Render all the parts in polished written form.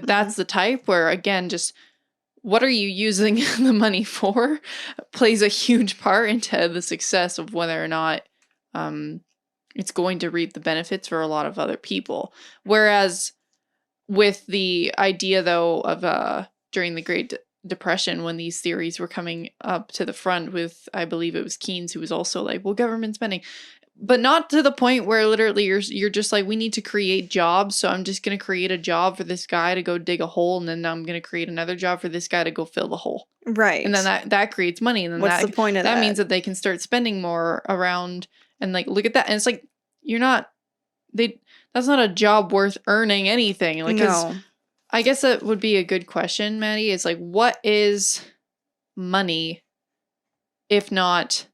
that's the type where, again, just what are you using the money for plays a huge part into the success of whether or not it's going to reap the benefits for a lot of other people. Whereas with the idea, though, of during the Great Depression, when these theories were coming up to the front with, I believe it was Keynes, who was also like, well, government spending, but not to the point where literally you're just like, we need to create jobs, so I'm just going to create a job for this guy to go dig a hole, and then I'm going to create another job for this guy to go fill the hole. Right. And then that creates money, and then What's the point of that? That means that they can start spending more around, and like, look at that. And it's like, that's not a job worth earning anything. Like, No. I guess that would be a good question, Maddie. It's like, what is money if not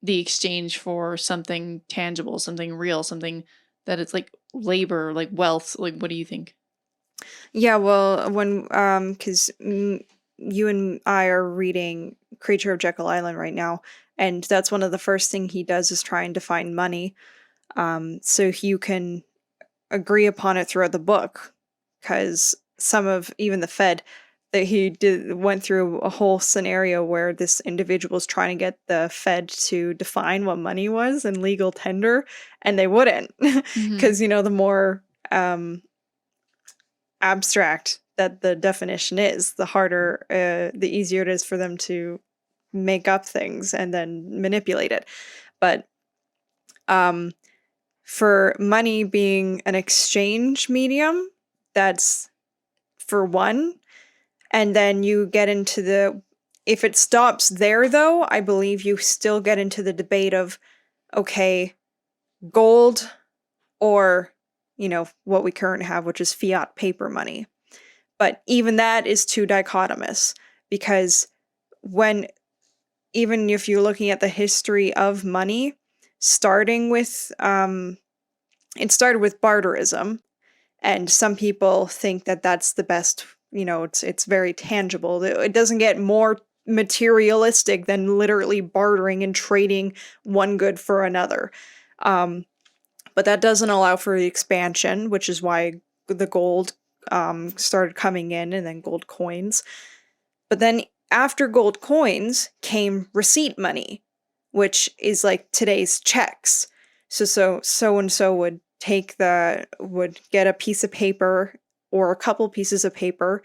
the exchange for something tangible, something real, something that it's like labor, like wealth? Like, what do you think? Yeah, well, when because you and I are reading Creature of Jekyll Island right now, and that's one of the first thing he does is try and define money, so you can agree upon it throughout the book, because some of even the Fed that he went through a whole scenario where this individual was trying to get the Fed to define what money was in legal tender, and they wouldn't, because the more abstract that the definition is, the harder, the easier it is for them to make up things and then manipulate it. But for money being an exchange medium, that's for one. And then you get into if it stops there, though, I believe you still get into the debate of, okay, gold or, what we currently have, which is fiat paper money. But even that is too dichotomous, because even if you're looking at the history of money, starting with, it started with barterism, and some people think that that's the best, it's very tangible. It doesn't get more materialistic than literally bartering and trading one good for another. But that doesn't allow for the expansion, which is why the gold started coming in, and then gold coins. But then after gold coins came receipt money, which is like today's checks. So and so would get a piece of paper or a couple pieces of paper,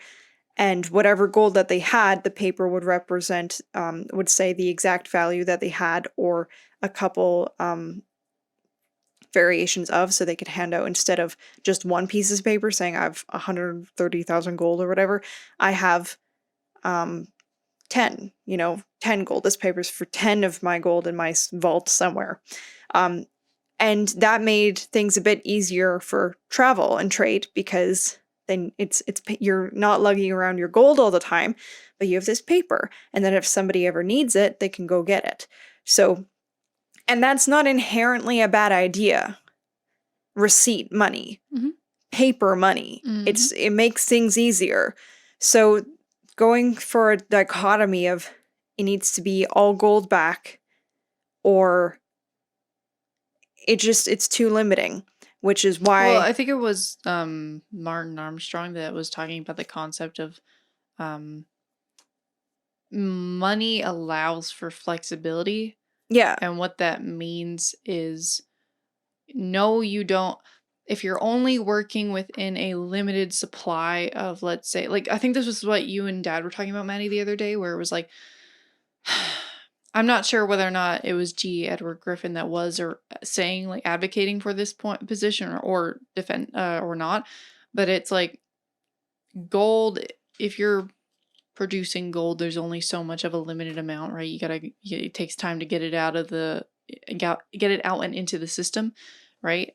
and whatever gold that they had, the paper would represent, would say the exact value that they had, or a couple variations of, so they could hand out, instead of just one piece of paper saying I have 130,000 gold or whatever, I have 10 gold. This paper's for 10 of my gold in my vault somewhere. And that made things a bit easier for travel and trade, because then you're not lugging around your gold all the time, but you have this paper, and then if somebody ever needs it, they can go get it. So, and that's not inherently a bad idea. Receipt money, paper money, it makes things easier. So going for a dichotomy of it needs to be all gold back, or it's too limiting, which is why... Well, I think it was Martin Armstrong that was talking about the concept of money allows for flexibility. Yeah. And what that means is, no, you don't. If you're only working within a limited supply of, let's say, like, I think this was what you and Dad were talking about, Maddie, the other day, where it was like, I'm not sure whether or not it was G. Edward Griffin that was, or saying, like, advocating for this position, or defend or not, but it's like, gold, if you're producing gold, there's only so much of a limited amount, right? It takes time to get it out and into the system, right?